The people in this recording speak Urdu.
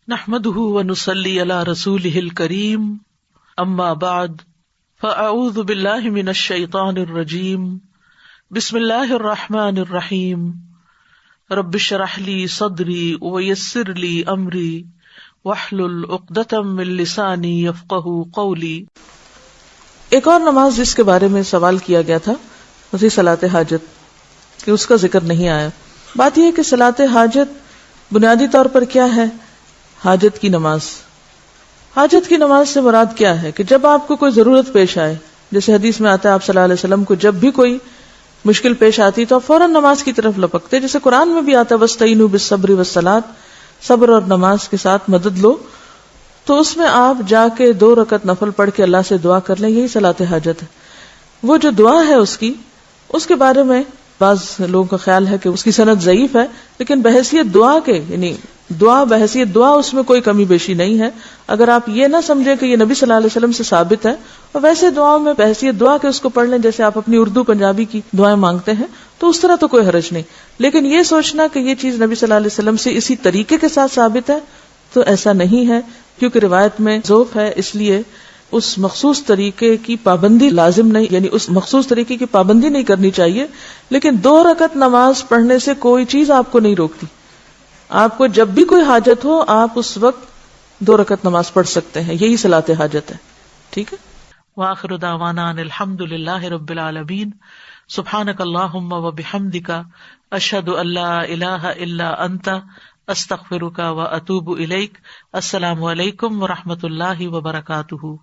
نحمده ونصلي على رسوله الكريم اما بعد فاعوذ بالله من الشيطان الرجيم بسم الله الرحمن الرحيم رب اشرح لي صدري ويسر لي امري واحلل عقدة من لساني يفقهوا قولي۔ ایک اور نماز جس کے بارے میں سوال کیا گیا تھا وہی صلاۃ حاجت کہ اس کا ذکر نہیں آیا۔ بات یہ ہے کہ صلاۃ حاجت بنیادی طور پر کیا ہے؟ حاجت کی نماز۔ حاجت کی نماز سے مراد کیا ہے کہ جب آپ کو کوئی ضرورت پیش آئے، جیسے حدیث میں آتا ہے آپ صلی اللہ علیہ وسلم کو جب بھی کوئی مشکل پیش آتی تو آپ فوراً نماز کی طرف لپکتے، جیسے قرآن میں بھی آتا ہے وَاسْتَعِينُوا بِالصَّبْرِ وَالصَّلَاةِ، صبر اور نماز کے ساتھ مدد لو، تو اس میں آپ جا کے 2 رکعت نفل پڑھ کے اللہ سے دعا کر لیں، یہی صلاۃ حاجت ہے۔ وہ جو دعا ہے اس کے بارے میں بعض لوگوں کا خیال ہے کہ اس کی سند ضعیف ہے، لیکن بحیثیت دعا کے یعنی بحیثیت دعا اس میں کوئی کمی بیشی نہیں ہے۔ اگر آپ یہ نہ سمجھیں کہ یہ نبی صلی اللہ علیہ وسلم سے ثابت ہے، اور ویسے دعاؤں میں بحیثیت دعا کے اس کو پڑھ لیں جیسے آپ اپنی اردو پنجابی کی دعائیں مانگتے ہیں، تو اس طرح تو کوئی حرج نہیں، لیکن یہ سوچنا کہ یہ چیز نبی صلی اللہ علیہ وسلم سے اسی طریقے کے ساتھ ثابت ہے تو ایسا نہیں ہے، کیونکہ روایت میں ضعف ہے، اس لیے اس مخصوص طریقے کی پابندی لازم نہیں، یعنی اس مخصوص طریقے کی پابندی نہیں کرنی چاہیے، لیکن 2 رکعت نماز پڑھنے سے کوئی چیز آپ کو نہیں روکتی۔ آپ کو جب بھی کوئی حاجت ہو آپ اس وقت 2 رکعت نماز پڑھ سکتے ہیں، یہی صلاۃ حاجت ہے۔ ٹھیک ہے، وآخر دعوانا ان الحمد للہ رب العالمین، سبحانک اللہم وبحمدک، اشہد ان لا الہ الا انت، استغفرک واتوب الیک۔ السلام علیکم ورحمۃ اللہ وبرکاتہ۔